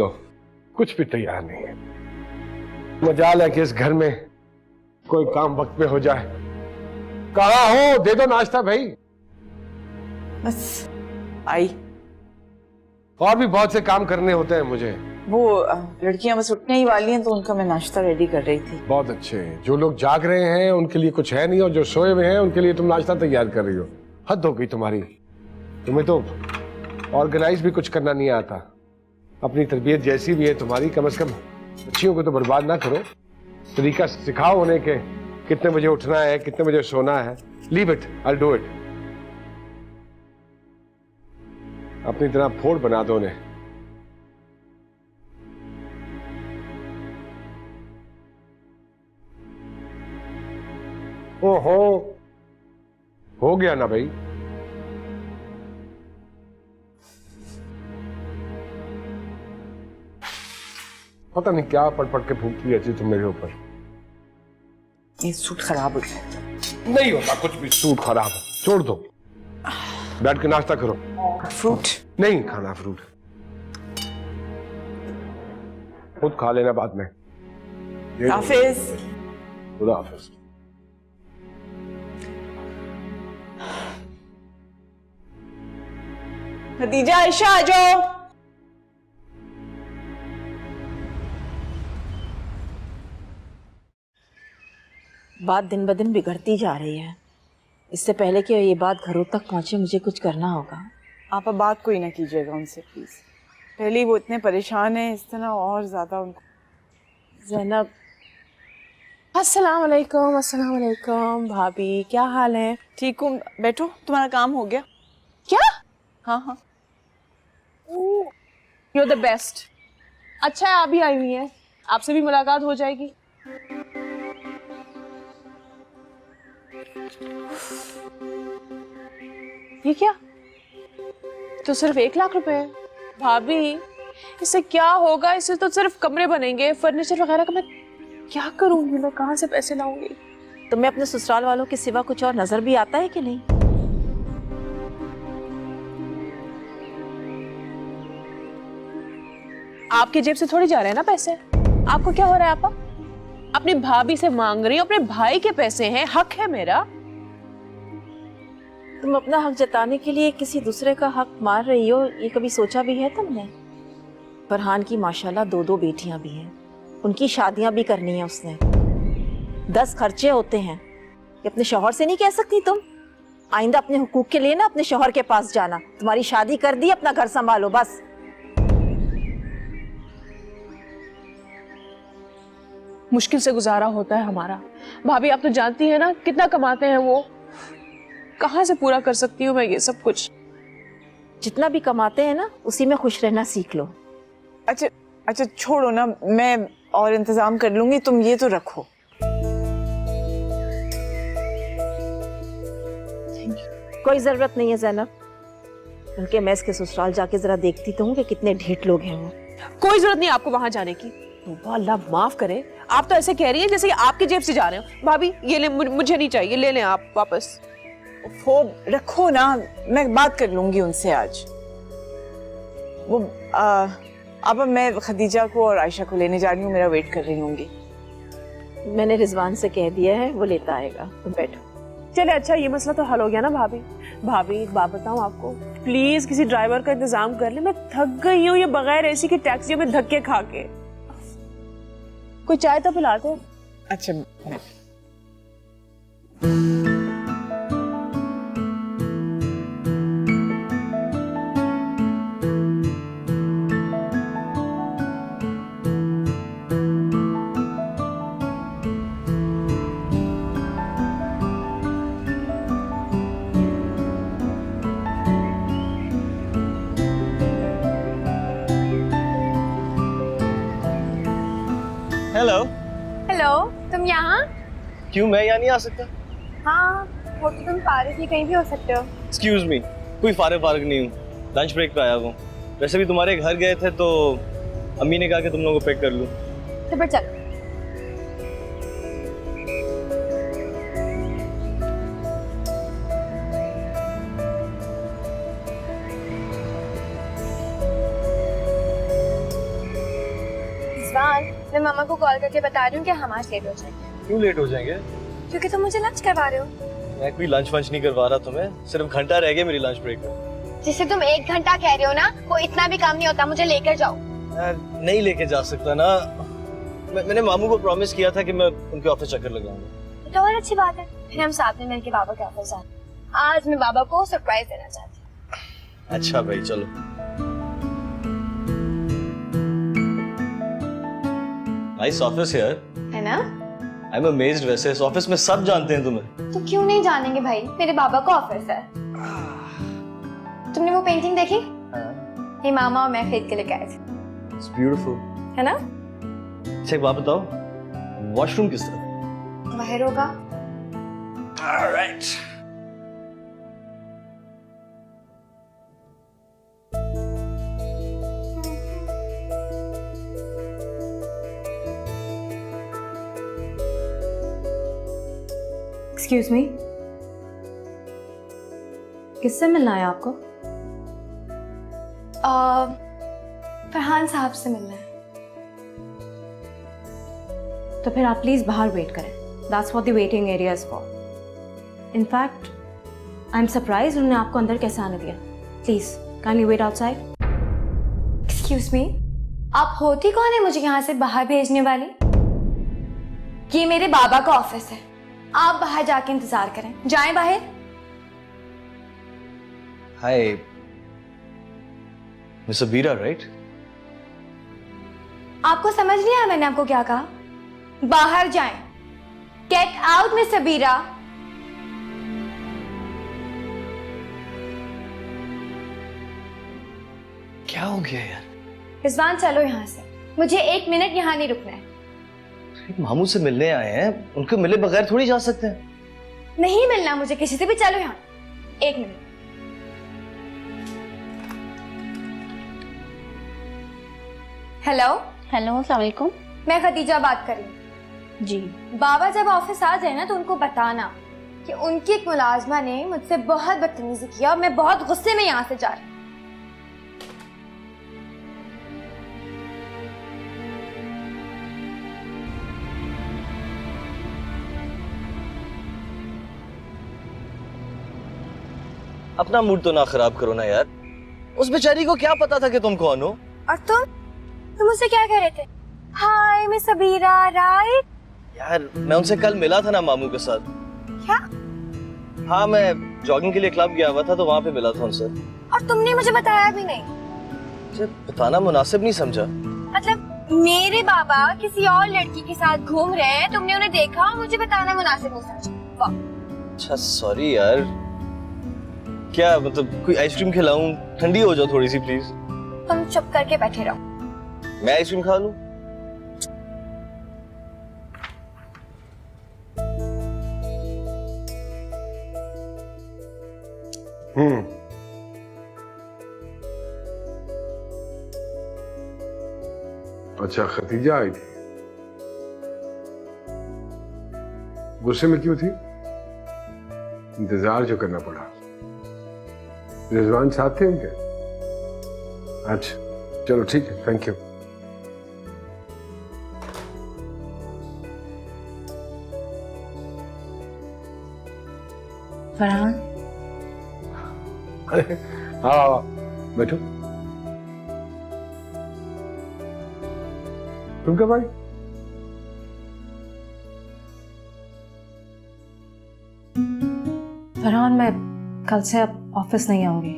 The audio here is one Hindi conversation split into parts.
लो, कुछ भी तैयार नहीं है। मजाल है कि इस घर में कोई काम वक्त पे हो जाए। कहाँ हो? दे दो नाश्ता भाई। बस आई। और भी बहुत से काम करने होते हैं मुझे। वो लड़कियां बस उठने ही वाली हैं तो उनका मैं नाश्ता रेडी कर रही थी। बहुत अच्छे। जो लोग जाग रहे हैं उनके लिए कुछ है नहीं, और जो सोए हुए हैं उनके लिए तुम नाश्ता तैयार कर रही हो। हद हो गई तुम्हारी। तुम्हें तो ऑर्गेनाइज भी कुछ करना नहीं आता। अपनी तरबियत जैसी भी है तुम्हारी, कम से कम बच्चियों को तो बर्बाद ना करो। तरीका सिखाओ उन्हें कि कितने बजे उठना है, कितने बजे सोना है। Leave it, I do it. अपनी तरह फोड़ बना दो उन्हें। ओहो, हो गया ना भाई। पता नहीं क्या पढ़ पढ़ के फूकती रहती तुम मेरे ऊपर। ये सूट खराब हो जाएगा। नहीं होता कुछ भी सूट खराब। छोड़ दो, बैठ के नाश्ता करो। फ्रूट नहीं खाना फ्रूट, खुद खा लेना बाद में। हाफिज। खुदा हाफिज। खदीजा, आयशा आ जाओ। बात दिन ब दिन बिगड़ती जा रही है। इससे पहले कि ये बात घरों तक पहुंचे मुझे कुछ करना होगा। आप अब बात कोई ना कीजिएगा उनसे प्लीज। पहले ही वो इतने परेशान हैं, इस तरह और ज्यादा उनको। ज़ैनब, अस्सलाम वालेकुम। अस्सलाम वालेकुम भाभी, क्या हाल है? ठीक हूँ, बैठो। तुम्हारा काम हो गया? क्या? हाँ हाँ। You are the best. अच्छा है आप भी आई हुई हैं, आपसे भी मुलाकात हो जाएगी। ये क्या? तो सिर्फ 1 लाख रुपए है भाभी। इससे क्या होगा? इससे तो सिर्फ कमरे बनेंगे, फर्नीचर वगैरह का मैं क्या करूंगी? मैं कहाँ से पैसे लाऊंगी? तुम्हें अपने ससुराल वालों के सिवा कुछ और नजर भी आता है कि नहीं? आपकी जेब से थोड़ी जा रहे हैं ना पैसे। आपको क्या हो रहा है? आपा अपनी भाभी से मांग रही हो, अपने भाई के पैसे हैं, हक है मेरा। तुम अपना हक जताने के लिए किसी दूसरे का हक मार रही हो, ये कभी सोचा भी है तुमने? फरहान की माशाल्लाह 2 बेटियां भी हैं, उनकी शादियां भी करनी है उसने। 10 खर्चे होते हैं, ये अपने शौहर से नहीं कह सकती तुम? आइंदा अपने हुकूक के लिए ना अपने शौहर के पास जाना। तुम्हारी शादी कर दी, अपना घर संभालो बस। मुश्किल से गुजारा होता है हमारा। भाभी आप तो जानती हैं ना कितना कमाते हैं वो। कहाँ से पूरा कर सकती हूँ मैं ये सब कुछ? जितना भी कमाते हैं ना उसी में खुश रहना सीख लो। अच्छा अच्छा छोड़ो ना, मैं और इंतजाम कर लूंगी, तुम ये तो रखो। कोई जरूरत नहीं है ज़ैनब, उनके मैस के ससुराल जाके जरा देखती तो हूँ कि कितने ढेठ लोग हैं वो। कोई जरूरत नहीं आपको वहां जाने की। अल्लाह माफ करे, आप तो ऐसे कह रही हैं जैसे कि आपकी जेब से जा रहे हो। भाभी ये ले, मुझे नहीं चाहिए, ले लें आप वापस। वो रखो ना, मैं बात कर लूंगी उनसे आज। वो अब मैं खदीजा को और आयशा को लेने जा रही हूँ, मेरा वेट कर रही होंगी। मैंने रिजवान से कह दिया है, वो लेता आएगा, तुम बैठो। चले अच्छा ये मसला तो हल हो गया ना भाभी। भाभी एक बात बताऊं आपको, प्लीज किसी ड्राइवर का इंतजाम कर ले। मैं थक गई हूँ ये बगैर एसी की टैक्सियों में धक्के खा के। कोई चाय तो पिलाते। अच्छा हेलो। हेलो, तुम यहाँ? क्यों, मैं यहाँ नहीं आ सकता? हाँ, वो तो तुम फारिग ही कहीं भी हो सकते हो। एक्सक्यूज मी, कोई फारिग नहीं हूँ, लंच ब्रेक पे आया हूँ। वैसे भी तुम्हारे घर गए थे तो अम्मी ने कहा कि तुम लोगों को पिक कर लूँ। तो फिर चल। मामा को कॉल करके बता रही हूँ कि हम आज लेट हो जाएंगे। क्यों लेट हो जाएंगे? क्योंकि तुम मुझे लंच करवा रहे हो। मैं कोई लंच वंच नहीं करवा रहा तुम्हें, सिर्फ घंटा रह गया मेरी लंच ब्रेक में। जिसे तुम 1 घंटा कह रहे हो ना, वो इतना भी काम नहीं होता। मुझे लेकर जाओ। यार नहीं लेके जा सकता ना, मैंने मामू को प्रॉमिस किया था कि मैं उनके ऑफिस चक्कर लगाऊंगा। तो और अच्छी बात है, फिर हम साथ में मिलकर बाबा के ऑफिस जाएं। आज मैं बाबा को सरप्राइज देना चाहती हूँ। अच्छा भाई चलो। नाइस ऑफिस यार, है ना? I am amazed. वैसे इस ऑफिस में सब जानते हैं तुम्हें। तो क्यों नहीं जानेंगे भाई, मेरे बाबा का ऑफिस है। तुमने वो पेंटिंग देखी? ये मामा और मैं खरीद के लेके आए थे। इट्स ब्यूटीफुल, है ना? अच्छा एक बात बताओ, वॉशरूम किस तरफ? बाहर होगा। ऑलराइट। एक्सक्यूज मी, किससे मिलना है आपको? फरहान साहब से मिलना है। तो फिर आप प्लीज बाहर वेट करें। That's what the waiting area is for. In fact I am surprise उन्होंने आपको अंदर कैसे आने दिया। Please kindly wait outside. Excuse me, आप होती कौन है मुझे यहाँ से बाहर भेजने वाली? ये मेरे बाबा का ऑफिस है, आप बाहर जाके इंतजार करें। जाएं बाहर। हाय मिस बीरा, राइट? आपको समझ नहीं आया मैंने आपको क्या कहा? बाहर जाएं। गेट आउट मिस्टर बीरा। क्या हो गया यार? रिजवान चलो यहाँ से, मुझे 1 मिनट यहाँ नहीं रुकना है। मामू से मिलने आए हैं, उनको मिले बगैर थोड़ी जा सकते हैं। नहीं मिलना मुझे किसी से भी, चलो यहाँ। 1 मिनट। हेलो। हेलो, अस्सलाम वालेकुम। मैं खदीजा बात कर रही हूँ। जी। बाबा जब ऑफिस आ जाए ना तो उनको बताना कि उनकी एक मुलाजमा ने मुझसे बहुत बदतमीजी किया और मैं बहुत गुस्से में यहाँ से जा रही हूँ। अपना मूड तो ना खराब करो ना यार। उस बेचारी को क्या पता था कि तुम कौन हो? और तुम मुझसे क्या कह रहे थे? हाय मैं सबीरा, राइट? यार मैं उनसे कल मिला था ना मामू के साथ। क्या? हाँ, मैं जॉगिंग के लिए क्लब गया हुआ था तो वहां पे मिला था उनसे। और तुमने मुझे बताया भी नहीं? मुझे बताना मुनासिब नहीं समझा। मतलब मेरे बाबा किसी और लड़की के साथ घूम रहे हैं, तुमने उन्हें देखा और मुझे बताना मुनासिब नहीं समझा? वाह। अच्छा सॉरी यार। क्या मतलब कोई आइसक्रीम खिलाऊं? ठंडी हो जाओ थोड़ी सी प्लीज। तुम चुप करके बैठे रहो। मैं आइसक्रीम खा लूं? अच्छा खतीजा आई थी, गुस्से में क्यों थी? इंतजार जो करना पड़ा। रिजवान साथ थे उनके? अच्छा चलो ठीक है, थैंक यू। फरहान, अरे हाँ बैठो। तुम कब आई? फरहान मैं कल से अब ऑफिस नहीं आऊंगी।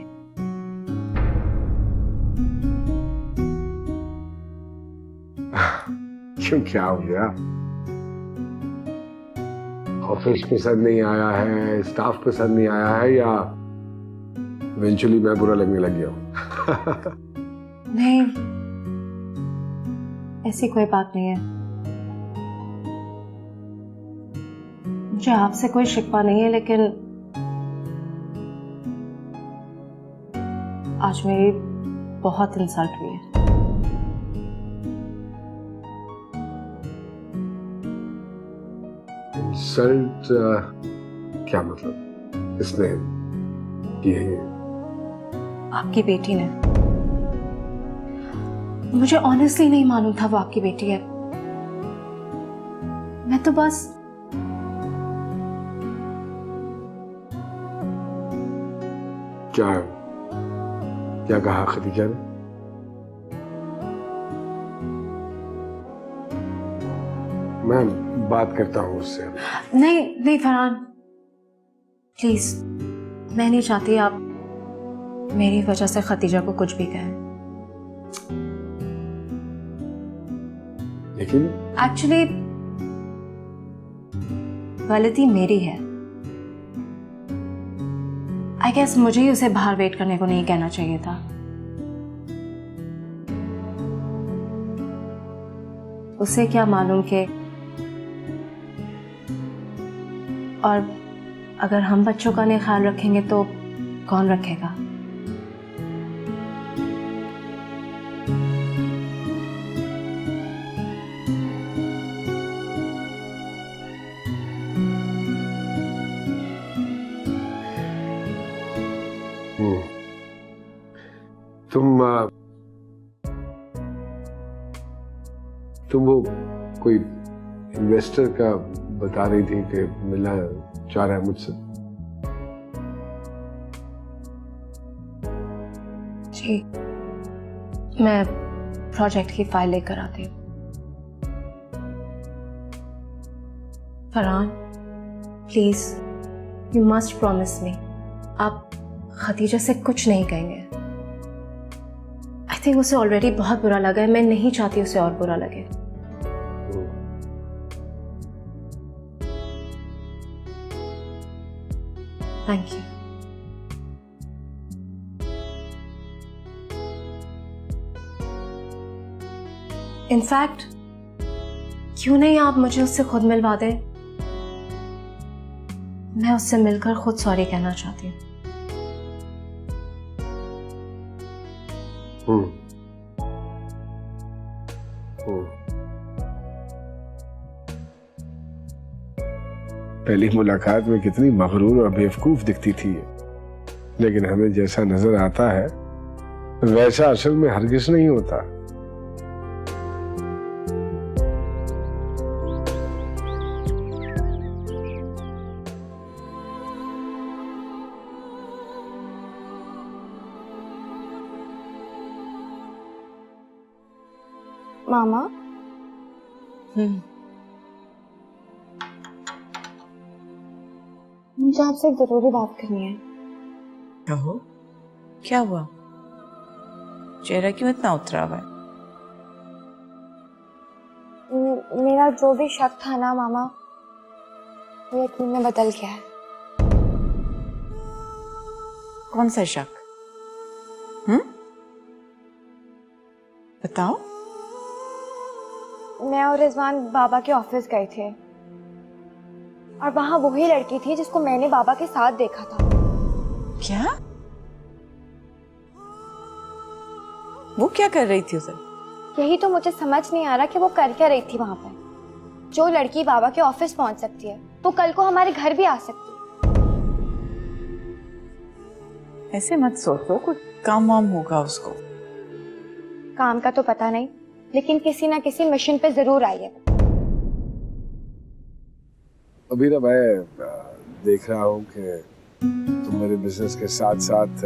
क्यों, क्या हो गया? ऑफिस पसंद नहीं आया है, स्टाफ पसंद नहीं आया है, या इवेंचुअली मैं बुरा लगने लग गया हूं? नहीं, ऐसी कोई बात नहीं है। मुझे आपसे कोई शिकवा नहीं है, लेकिन आज मेरी बहुत इंसल्ट हुई है। इंसल्ट? क्या मतलब? किसने की है ये? आपकी बेटी ने। मुझे ऑनेस्टली नहीं मालूम था वो आपकी बेटी है। मैं तो बस क्या क्या कहा खदीजा ने? मैं बात करता हूँ उससे। नहीं नहीं फरहान, प्लीज, मैं नहीं चाहती आप मेरी वजह से खतीजा को कुछ भी कहें। लेकिन एक्चुअली गलती मेरी है। आई गेस मुझे ही उसे बाहर वेट करने को नहीं कहना चाहिए था। उसे क्या मालूम कि और अगर हम बच्चों का नहीं ख्याल रखेंगे तो कौन रखेगा? तुम वो कोई इन्वेस्टर का बता रही थी कि मिलना चाह रहा है मुझसे। जी, मैं प्रोजेक्ट की फाइल लेकर आती हूँ। Farhan, please, you must promise me, आप खदीजा से कुछ नहीं कहेंगे। आई थिंक उसे ऑलरेडी बहुत बुरा लगा है, मैं नहीं चाहती उसे और बुरा लगे। Thank you. इनफैक्ट क्यों नहीं आप मुझे उससे खुद मिलवा दें? मैं उससे मिलकर खुद सॉरी कहना चाहती हूँ। पहली मुलाकात में कितनी मगरूर और बेवकूफ दिखती थी, लेकिन हमें जैसा नजर आता है वैसा असल में हरगिज नहीं होता। मामा, मुझे आपसे एक जरूरी बात करनी है। कहो, क्या हुआ? चेहरा क्यों इतना उतरा हुआ है? मेरा जो भी शक था ना मामा, वो यकीन में बदल गया है। कौन सा शक? बताओ। मैं और रिजवान बाबा के ऑफिस गए थे और वहां वही लड़की थी जिसको मैंने बाबा के साथ देखा था। क्या? वो क्या कर रही थी उधर? यही तो मुझे समझ नहीं आ रहा कि वो कर क्या रही थी वहां पर। जो लड़की बाबा के ऑफिस पहुंच सकती है तो कल को हमारे घर भी आ सकती है। ऐसे मत सोचो, कुछ काम वाम होगा उसको। काम का तो पता नहीं, लेकिन किसी ना किसी मिशन पे जरूर आई है। अभी ना मैं देख रहा हूँ कि तुम मेरे बिजनेस के साथ साथ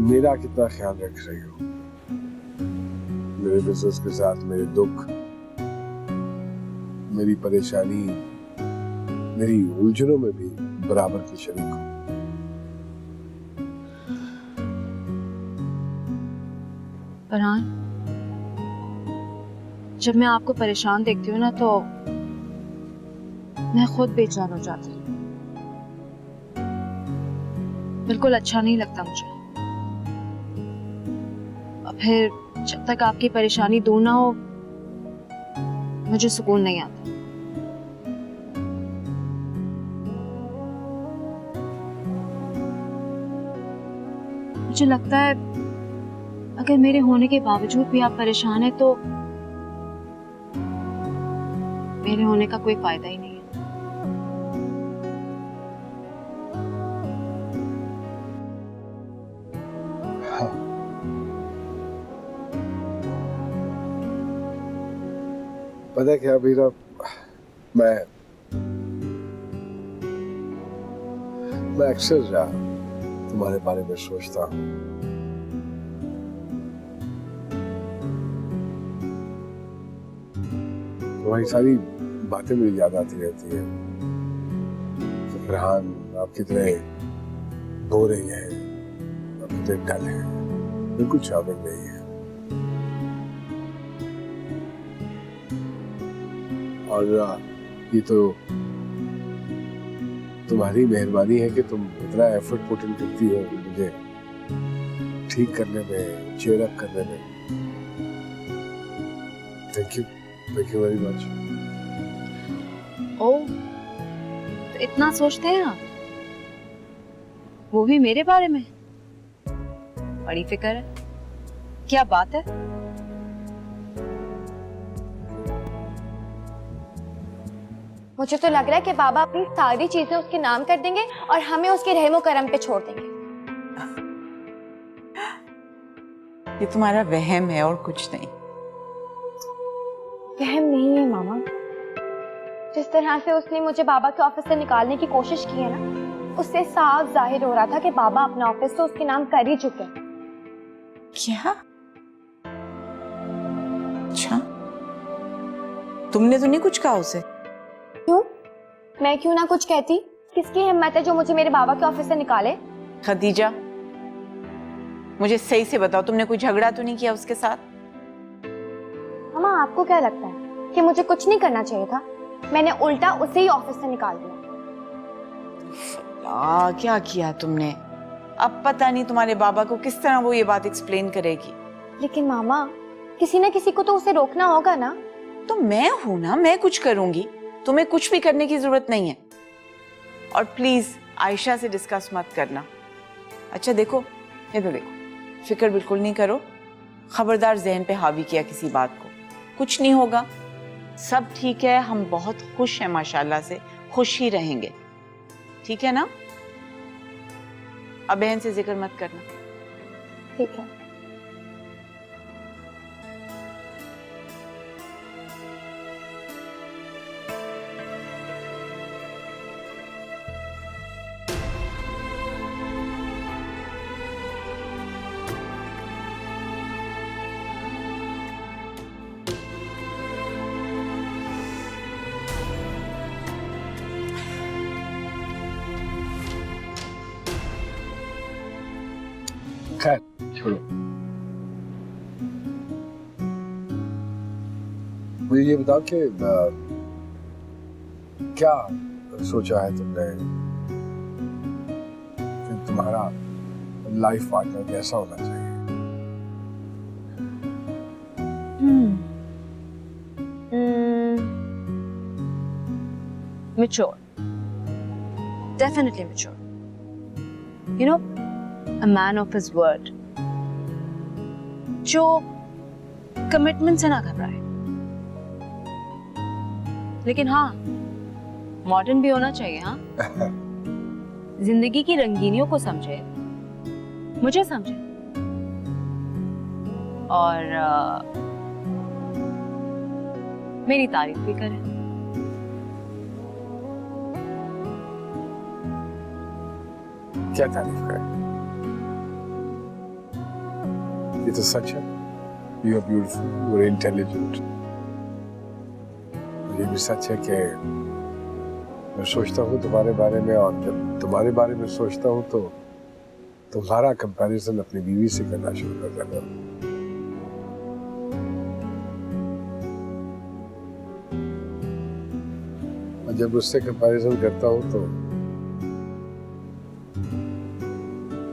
मेरा कितना ख्याल रख रही हो। मेरे बिजनेस के साथ मेरे दुख, मेरी परेशानी, मेरी उलझनों में भी बराबर की शरीक हो। फरहान, जब मैं आपको परेशान देखती हूँ ना तो मैं खुद बेचैन हो जाती हूँ। बिल्कुल अच्छा नहीं लगता मुझे। और फिर जब तक आपकी परेशानी दूर ना हो मुझे सुकून नहीं आता। मुझे लगता है अगर मेरे होने के बावजूद भी आप परेशान हैं तो मेरे होने का कोई फायदा ही नहीं है। पता है क्या मीरा, मैं अक्सर तुम्हारे बारे में सोचता हूँ। तुम्हारी सारी बातें मुझे याद आती रहती है। फरहान आप कितने बोरिंग हैं, आप कितने डल हैं, बिल्कुल चार्मिंग नहीं है। और ये तो तुम्हारी मेहरबानी है कि तुम इतना एफर्ट पुट इन करती हो मुझे ठीक करने में, चेयर अप करने में। Thank you very much. Oh, तो इतना सोचते हैं आप, वो भी मेरे बारे में? बड़ी फिक्र है, क्या बात है? मुझे तो लग रहा है कि बाबा अपनी सारी चीजें उसके नाम कर देंगे और हमें उसके रहमो करम पे छोड़ देंगे। ये तुम्हारा वहम है और कुछ नहीं। वहम नहीं है मामा, जिस तरह से उसने मुझे बाबा के ऑफिस से निकालने की कोशिश की है ना, उससे साफ जाहिर हो रहा था कि बाबा अपना ऑफिस तो उसके नाम कर ही चुके हैं। क्या? अच्छा, तुमने तो नहीं कुछ कहा उसे? क्यों? मैं क्यों ना कुछ कहती? किसकी हिम्मत है जो मुझे मेरे बाबा के ऑफिस से निकाले? खदीजा, मुझे सही से बताओ, तुमने कोई झगड़ा तो नहीं किया उसके साथ? मामा, आपको क्या लगता है कि मुझे कुछ नहीं करना चाहिए था? मैंने उल्टा उसे ही ऑफिस से निकाल दिया। क्या किया तुमने? अब पता नहीं तुम्हारे बाबा को किस तरह वो ये बात एक्सप्लेन करेगी। लेकिन मामा, किसी ना किसी को तो उसे रोकना होगा ना। तो मैं हूं ना, मैं कुछ करूंगी, तुम्हें कुछ भी करने की जरूरत नहीं है। और प्लीज आयशा से डिस्कस मत करना। अच्छा देखो, ये तो देखो, फिक्र बिल्कुल नहीं करो, खबरदार जहन पे हावी किया किसी बात को, कुछ नहीं होगा, सब ठीक है, हम बहुत खुश हैं माशाल्लाह से, खुश ही रहेंगे, ठीक है ना? अब बहन से जिक्र मत करना। ठीक है। खैर छोड़ो, मुझे ये बताओ कि क्या सोचा है तुमने कि तुम्हारा लाइफ पार्टनर कैसा होना चाहिए? Mature, definitely mature. You know, a man of his word, जो कमिटमेंट से ना घबराए, लेकिन हाँ मॉडर्न भी होना चाहिए। हाँ, जिंदगी की रंगीनियों को समझे, मुझे समझे, और मेरी तारीफ भी करे। क्या तारीफ करें? ये तो सच है, you are beautiful, you are intelligent. ये भी सच है कि मैं सोचता हूँ तुम्हारे बारे में, और जब तुम्हारे बारे में सोचता हूँ तो तुम्हारा कंपैरिजन अपनी बीवी से करना शुरू कर देता हूँ। और जब उससे कंपैरिजन करता हूँ तो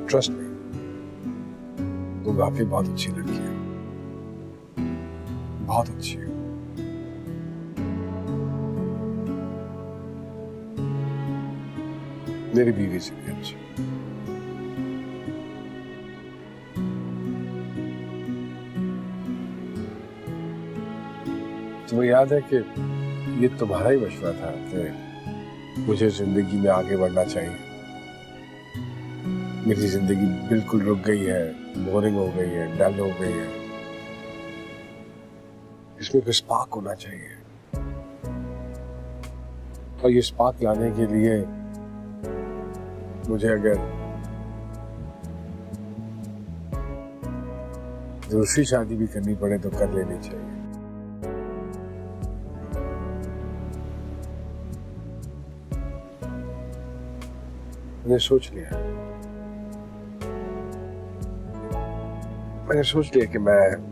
ट्रस्ट मी, वो वाकई बहुत अच्छी लड़की है, बहुत अच्छी है। मेरी बीवी से भी अच्छी। तुम्हें याद है कि ये तुम्हारा ही मशवरा था कि मुझे जिंदगी में आगे बढ़ना चाहिए। मेरी जिंदगी बिल्कुल रुक गई है, बोरिंग हो गई है, डल हो गई है, इसमें कुछ स्पार्क होना चाहिए। और ये स्पार्क लाने के लिए मुझे अगर दूसरी शादी भी करनी पड़े तो कर लेनी चाहिए। मैंने सोच लिया कि मैं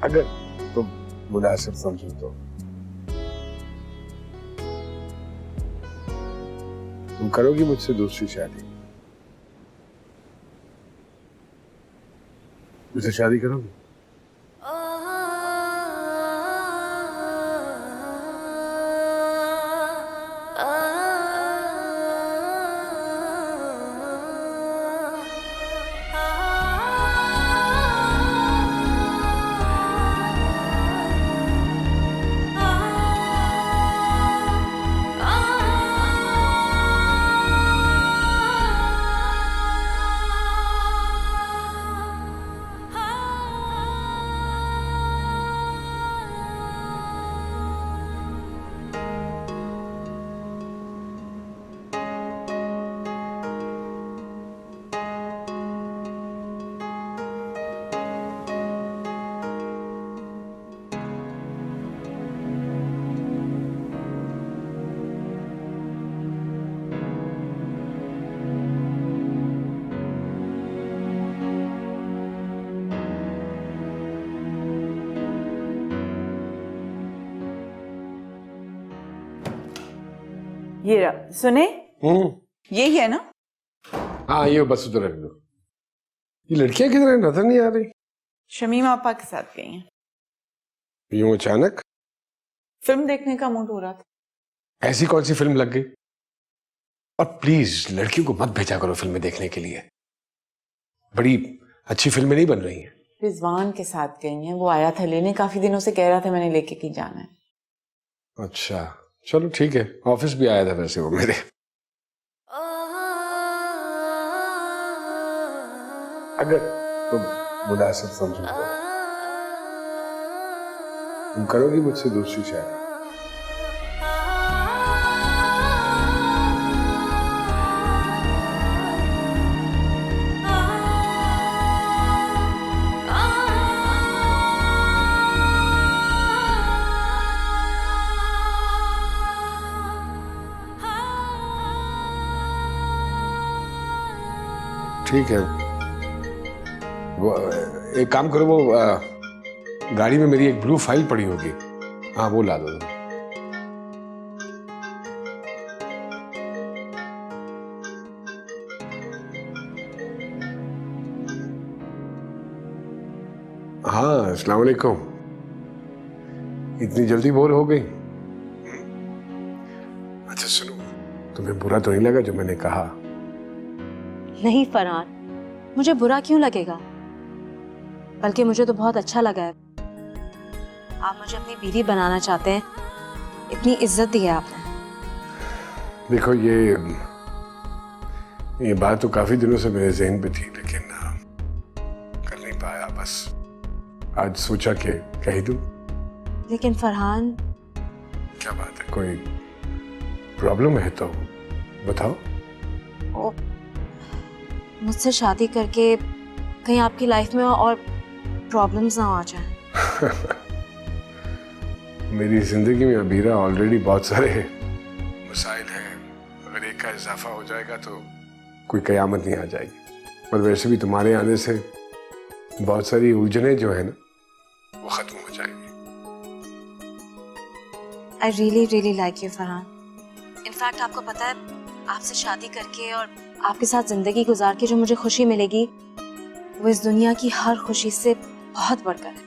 अगर तुम मुनासिब समझो तो तुम करोगी मुझसे दूसरी शादी? मुझसे शादी करोगी? ये रहा, सुने? यही है ना? हाँ ये बस उधर रख दो। ये लड़कियां किधर हैं? नजर नहीं आ रही। शमीमा आपा के साथ गई हैं। यूं अचानक? फिल्म देखने का मूड हो रहा था। ऐसी कौन सी फिल्म लग गई? और प्लीज लड़कियों को मत भेजा करो फिल्में देखने के लिए, बड़ी अच्छी फिल्में नहीं बन रही हैं। रिजवान के साथ गई हैं, वो आया था लेने, काफी दिनों से कह रहा था मैंने लेके कहीं जाना है। अच्छा चलो ठीक है, ऑफिस भी आया था वैसे वो मेरे। अगर तुम मुनासिब समझो तो तुम करोगी मुझसे दूसरी शादी? ठीक है, वो एक काम करो, वो गाड़ी में मेरी एक ब्लू फाइल पड़ी होगी, हाँ वो ला दो। हाँ अस्सलाम वालेकुम। इतनी जल्दी बोर हो गई? अच्छा सुनो, तुम्हें बुरा तो नहीं लगा जो मैंने कहा? नहीं फरहान, मुझे बुरा क्यों लगेगा, बल्कि मुझे तो बहुत अच्छा लगा है। आप मुझे अपनी बीवी बनाना चाहते हैं, इतनी इज्जत दी है आपने। देखो ये बात तो काफी दिनों से मेरे ज़हन पे थी, लेकिन कर नहीं पाया, बस आज सोचा कि कह ही दूं। लेकिन फरहान, क्या बात है, कोई प्रॉब्लम है तो बताओ। मुझसे शादी करके कहीं आपकी लाइफ में और प्रॉब्लम्स ना आ जाएं। मेरी जिंदगी में अबीरा ऑलरेडी बहुत सारे मसाइल हैं, अगर एक का इजाफा हो जाएगा तो कोई कयामत नहीं आ जाएगी। पर वैसे भी तुम्हारे आने से बहुत सारी उलझने जो है ना वो खत्म हो जाएंगी। I really really like you Farhan. In fact आपको पता है, आपसे शादी करके और आपके साथ जिंदगी गुजार के जो मुझे खुशी मिलेगी वो इस दुनिया की हर खुशी से बहुत बढ़कर है।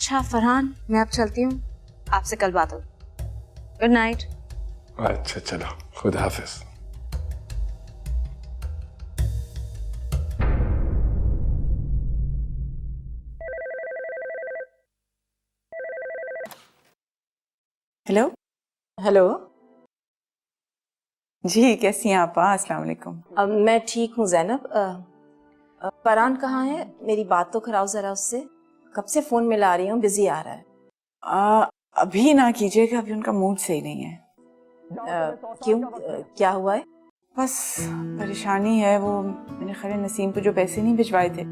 अच्छा फरहान, मैं अब चलती हूँ, आपसे कल बात होगी। Good night. अच्छा चलो, खुदा हाफिज। हेलो। हेलो। जी कैसी हैं आप? अस्सलाम वालेकुम। मैं ठीक हूँ जैनब। फरहान कहाँ है? मेरी बात तो कराओ जरा उससे। कब से फोन मिला रही हूँ, बिजी आ रहा है। अभी ना कीजिएगा, अभी उनका मूड सही नहीं है। क्यों? क्या हुआ है? बस परेशानी है। वो मैंने खैर नसीम को जो पैसे नहीं भिजवाए थे,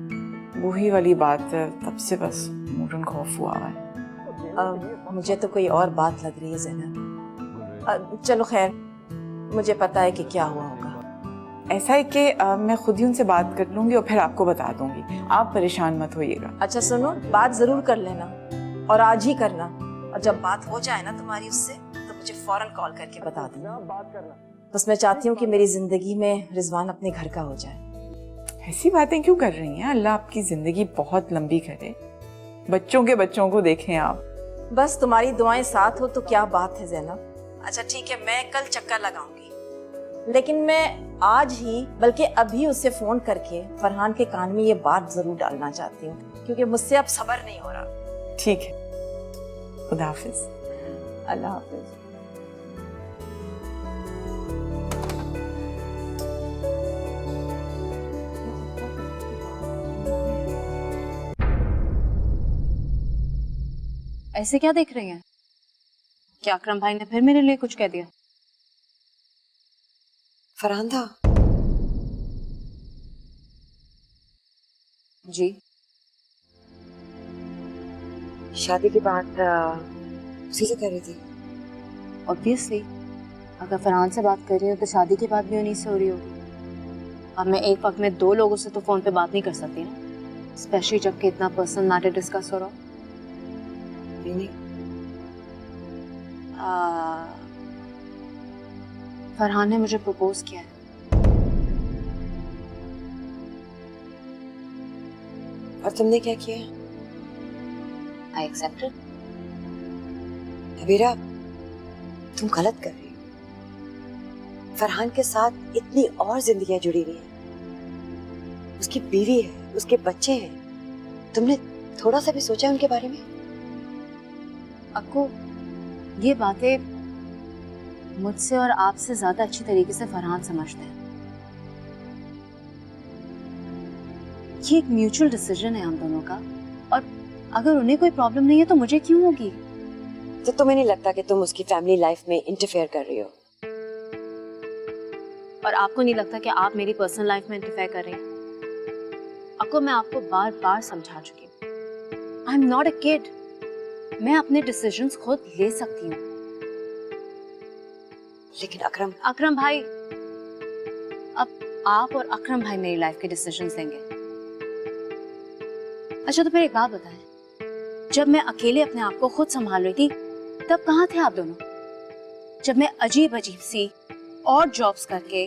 वही वाली बात है, तब से बस मूड उनका ऑफ हुआ है। मुझे तो कोई और बात लग रही है जैनब। चलो खैर, मुझे पता है कि क्या हुआ होगा। ऐसा है कि मैं खुद ही उनसे बात कर लूंगी और फिर आपको बता दूंगी, आप परेशान मत होइएगा। अच्छा सुनो, बात जरूर कर लेना और आज ही करना, और जब बात हो जाए ना तुम्हारी उससे तो मुझे फौरन कॉल करके बता देना। बस मैं चाहती हूँ कि मेरी जिंदगी में रिजवान अपने घर का हो जाए। ऐसी बातें क्यों कर रही हैं? अल्लाह आपकी जिंदगी बहुत लंबी करे, बच्चों के बच्चों को देखें आप। बस तुम्हारी दुआएं साथ हो तो क्या बात है जैनब। अच्छा ठीक है, मैं कल चक्कर लगाऊंगी, लेकिन मैं आज ही बल्कि अभी उससे फोन करके फरहान के कान में ये बात जरूर डालना चाहती हूँ, क्योंकि मुझसे अब सब्र नहीं हो रहा। ठीक है, खुदा हाफिज। अल्लाह हाफिज। ऐसे क्या देख रही हैं? क्या अकरम भाई ने फिर मेरे लिए कुछ कह दिया? फरहान था जी। शादी की बात उसी से कर रही थी। ऑब्वियसली, अगर फरहान से बात कर रही हो तो शादी की बात भी उन्हीं से हो रही होगी। अब मैं एक वक्त में दो लोगों से तो फोन पे बात नहीं कर सकती ना, स्पेशली जबकि इतना पर्सनल मैटर डिस्कस हो रहा हो। नहीं, फरहान ने मुझे प्रपोज किया है। और तुमने क्या किया? I accepted. अबीरा, तुम गलत कर रही हो। फरहान के साथ इतनी और जिंदगियां जुड़ी हुई हैं। उसकी बीवी है, उसके बच्चे हैं। तुमने थोड़ा सा भी सोचा उनके बारे में? आपको ये बातें मुझसे और आपसे ज्यादा अच्छी तरीके से फरहान समझते हैं। ये एक म्यूचुअल डिसीजन है हम दोनों का, और अगर उन्हें कोई प्रॉब्लम नहीं है तो मुझे क्यों होगी? तो तुम्हें नहीं लगता कि तुम उसकी फैमिली लाइफ में इंटरफेयर कर रही हो? और आपको नहीं लगता कि आप मेरी पर्सनल लाइफ में इंटरफेयर कर रही हैं? आपको मैं आपको बार बार समझा चुकी हूँ, I am not a kid. मैं अपने डिसीजंस खुद ले सकती हूँ। लेकिन अकरम भाई, अब आप और अकरम भाई मेरी लाइफ के डिसीजंस लेंगे। अच्छा तो फिर एक बात बताएं, जब मैं अकेले अपने आप को खुद संभाल रही थी तब कहाँ थे आप दोनों? जब मैं अजीब अजीब सी और जॉब्स करके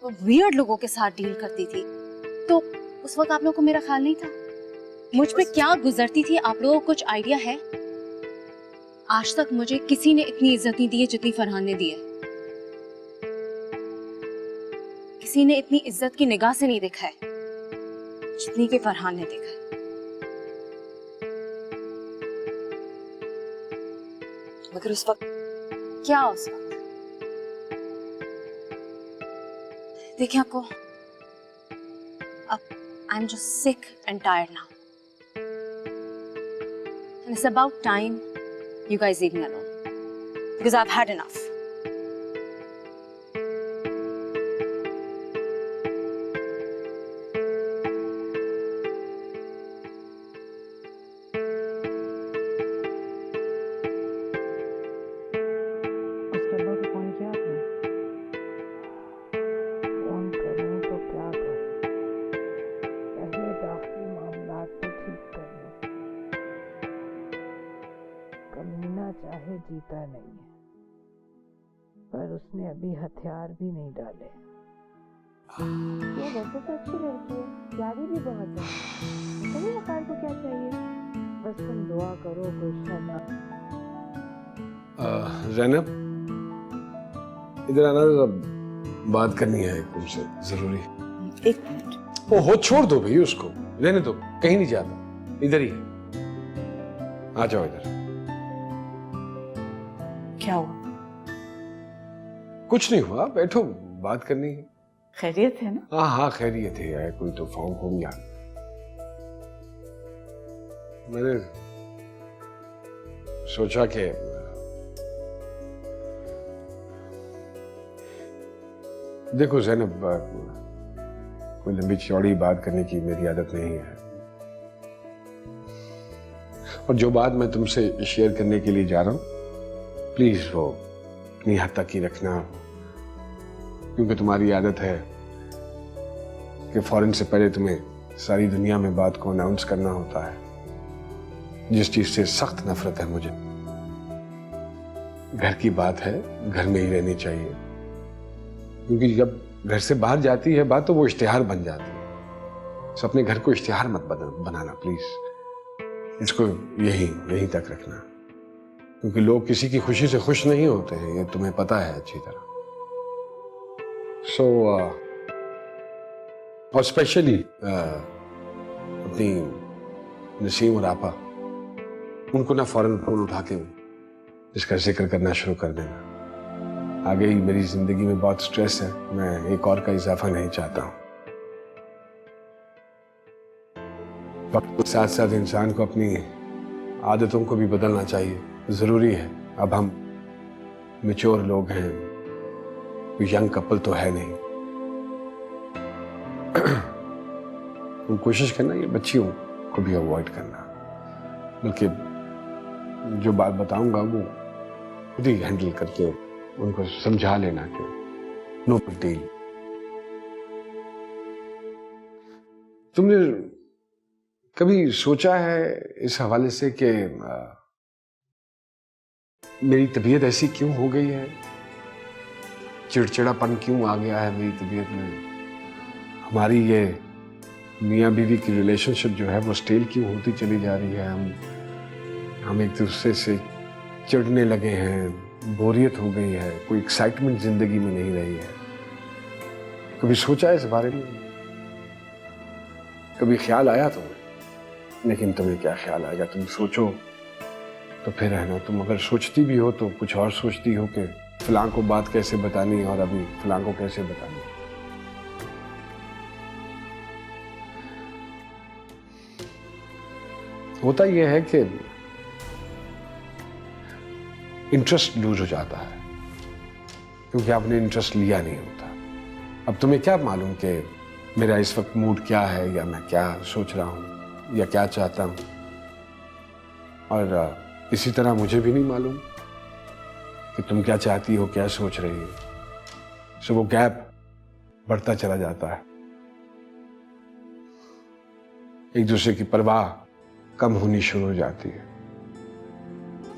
वियर्ड लोगों के साथ डील करती थी तो उस वक्त आप लोगों को मेरा ख्याल नहीं था? मुझ पे क्या गुजरती थी आप लोगों को कुछ आइडिया है? आज तक मुझे किसी ने इतनी इज्जत नहीं दी है जितनी फरहान ने दी है। किसी ने इतनी इज्जत की निगाह से नहीं देखा है जितनी कि फरहान ने देखा है। मगर उस वक्त क्या उस वक्त? देखिए आपको, अब I am just sick and tired now, and it's about time you guys leave me alone because I've had enough. उसके अब्बा को फोन किया आपने? फोन करूं तो क्या करूं? पहले दाखिली मामलात को ठीक कर लो। कमीना चाहे जीता नहीं है, पर उसने अभी हथियार भी नहीं डाले। ये वैसे तो अच्छी लड़की है, प्यारी भी बहुत है। तुम्हें वकार को क्या चाहिए? बस तुम दुआ करो गुलशन। जैनब, इधर आना, जरा बात करनी है तुमसे जरूरी। एक मिनट। वो हो, छोड़ दो भाई उसको, रहने दो, कहीं नहीं जाता, इधर ही है। आ जाओ इधर। क्या हुआ? कुछ नहीं हुआ, बैठो, बात करनी है। खैरियत है ना? हाँ हाँ, खैरियत है यार, कोई तो फॉर्म हो गया। मैंने सोचा कि देखो जैनब, कोई लंबी चौड़ी बात करने की मेरी आदत नहीं है, और जो बात मैं तुमसे शेयर करने के लिए जा रहा हूं, प्लीज वो अपनी हद तक ही रखना, क्योंकि तुम्हारी आदत है कि फौरन से पहले तुम्हें सारी दुनिया में बात को अनाउंस करना होता है, जिस चीज से सख्त नफरत है मुझे। घर की बात है, घर में ही रहनी चाहिए, क्योंकि जब घर से बाहर जाती है बात तो वो इश्तिहार बन जाती है। तो अपने घर को इश्तिहार मत बनाना प्लीज, इसको यहीं तक रखना, क्योंकि लोग किसी की खुशी से खुश नहीं होते हैं, ये तुम्हें पता है अच्छी तरह। और स्पेशली अपनी नसीम और आपा, उनको ना फौरन फोन उठा के इसका जिक्र करना शुरू कर देना। आगे ही मेरी जिंदगी में बहुत स्ट्रेस है, मैं एक और का इजाफा नहीं चाहता हूं। वक्त के साथ साथ इंसान को अपनी आदतों को भी बदलना चाहिए, जरूरी है। अब हम मैच्योर लोग हैं, कोई यंग कपल तो है नहीं। तुम कोशिश करना ये बच्चियों को भी अवॉइड करना, बल्कि जो बात बताऊंगा वो खुद ही हैंडल करके उनको समझा लेना कि नो बिग डील। तुमने कभी सोचा है इस हवाले से कि मेरी तबीयत ऐसी क्यों हो गई है, चिड़चिड़ापन क्यों आ गया है मेरी तबीयत में, हमारी ये मियाँ बीवी की रिलेशनशिप जो है वो स्टेल क्यों होती चली जा रही है, हम एक दूसरे से चिढ़ने लगे हैं, बोरियत हो गई है, कोई एक्साइटमेंट जिंदगी में नहीं रही है। कभी सोचा है इस बारे में? कभी ख्याल आया तुम्हें? लेकिन तुम्हें क्या ख्याल आएगा, तुम सोचो तो फिर है ना, तुम अगर सोचती भी हो तो कुछ और सोचती हो कि फलां को बात कैसे बतानी और अभी फलां को कैसे बतानी। होता यह है कि इंटरेस्ट लूज हो जाता है, क्योंकि आपने इंटरेस्ट लिया नहीं होता। अब तुम्हें क्या मालूम कि मेरा इस वक्त मूड क्या है, या मैं क्या सोच रहा हूं, या क्या चाहता हूं। और इसी तरह मुझे भी नहीं मालूम कि तुम क्या चाहती हो, क्या सोच रही हो। सो वो गैप बढ़ता चला जाता है, एक दूसरे की परवाह कम होनी शुरू हो जाती है।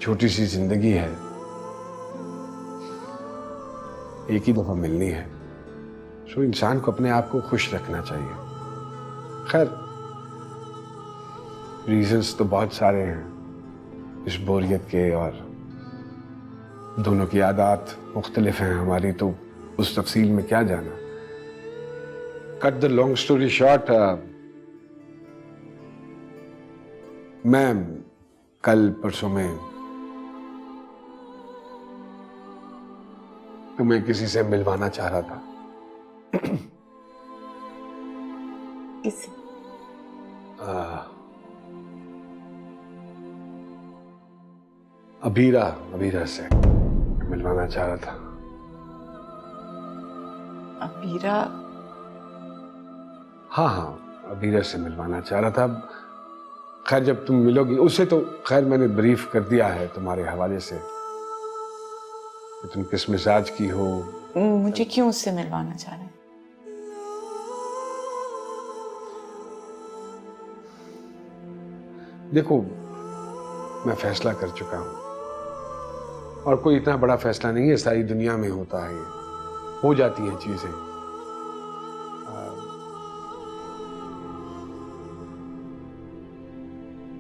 छोटी सी जिंदगी है, एक ही दफा मिलनी है, सो इंसान को अपने आप को खुश रखना चाहिए। खैर, रीजंस तो बहुत सारे हैं इस बोरियत के, और दोनों की आदत मुख्तलिफ हैं हमारी, तो उस तफसील में क्या जाना। Cut the long story short, मैं कल परसों में तुम्हें किसी से मिलवाना चाह रहा था। किससे? अबीरा से मिलवाना चाह रहा था। अबीरा? हाँ, अबीरा से मिलवाना चाह रहा था। खैर, जब तुम मिलोगी उसे तो खैर मैंने ब्रीफ कर दिया है तुम्हारे हवाले से कि तुम किस मिजाज की हो। मुझे क्यों उससे मिलवाना चाह रहे हैं? देखो, मैं फैसला कर चुका हूं, और कोई इतना बड़ा फैसला नहीं है, सारी दुनिया में होता है, ये हो जाती हैं चीजें।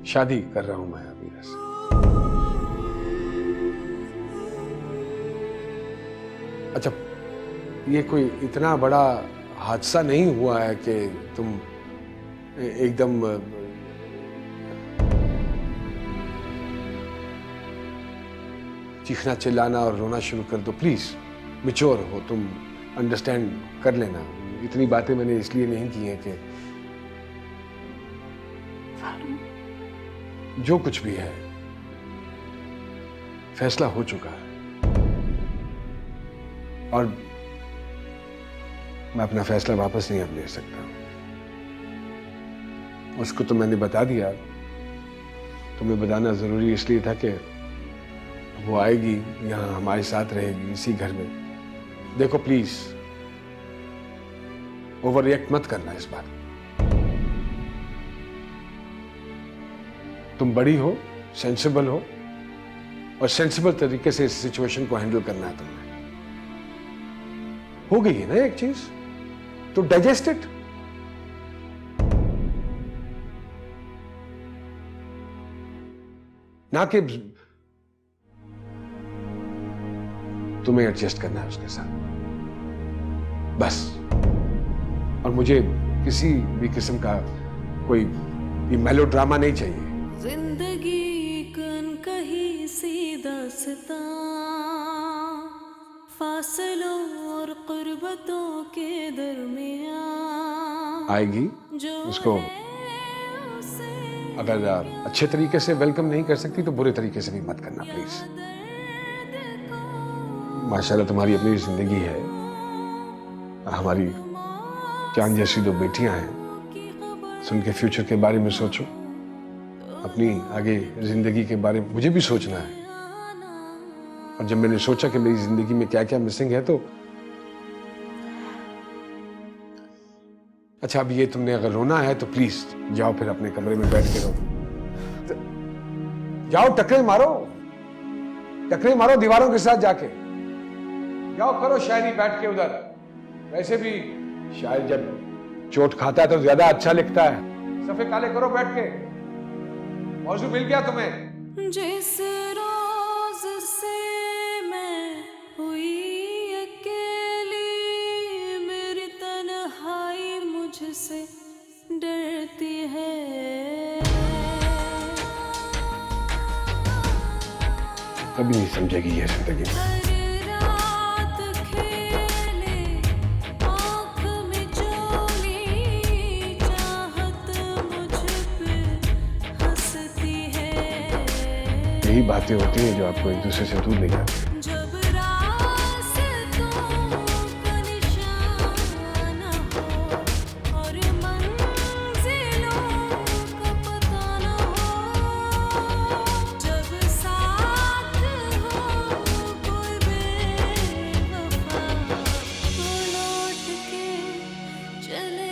शादी कर रहा हूं मैं अमीरा से। अच्छा, ये कोई इतना बड़ा हादसा नहीं हुआ है कि तुम एकदम चीखना चिल्लाना और रोना शुरू कर दो। प्लीज मैच्योर हो तुम, अंडरस्टैंड कर लेना। इतनी बातें मैंने इसलिए नहीं की हैं कि जो कुछ भी है फैसला हो चुका है और मैं अपना फैसला वापस नहीं अब ले सकता। उसको तो मैंने बता दिया, तुम्हें बताना जरूरी इसलिए था कि वो आएगी यहां हमारे साथ रहेगी इसी घर में। देखो प्लीज ओवर रिएक्ट मत करना इस बात। तुम बड़ी हो, सेंसिबल हो और सेंसिबल तरीके से इस सिचुएशन को हैंडल करना है तुमने। हो गई है ना एक चीज, तो डाइजेस्ट इट। ना कि तुम्हें एडजस्ट करना है उसके साथ बस। और मुझे किसी भी किस्म का कोई मेलोड्रामा नहीं चाहिए। जिंदगी कन कहीं सी दास्तां, फासलों और कुर्बतों के दरमियां आएगी उसको अगर अच्छे तरीके से वेलकम नहीं कर सकती तो बुरे तरीके से भी मत करना प्लीज। माशाल्लाह तुम्हारी अपनी जिंदगी है, हमारी चांद जैसी दो बेटियां हैं। सुन के फ्यूचर के बारे में सोचो, अपनी आगे जिंदगी के बारे में मुझे भी सोचना है। और जब मैंने सोचा कि मेरी जिंदगी में क्या क्या मिसिंग है तो अच्छा, अब ये तुमने अगर रोना है तो प्लीज जाओ फिर अपने कमरे में बैठ के रो। जाओ टकरे मारो दीवारों के साथ जाके। जाओ करो शायरी बैठ के उधर। वैसे भी शायर जब चोट खाता है तो ज्यादा अच्छा लिखता है। सफे काले करो बैठ के। मौजू मिल गया तुम्हें? जिस रोज से मैं हुई अकेली, मेरी तन्हाई मुझसे डरती है। कभी नहीं समझेगी ये जिंदगी में। यही बातें होती हैं जो आपको एक दूसरे से दूर ले जाती हैं। चले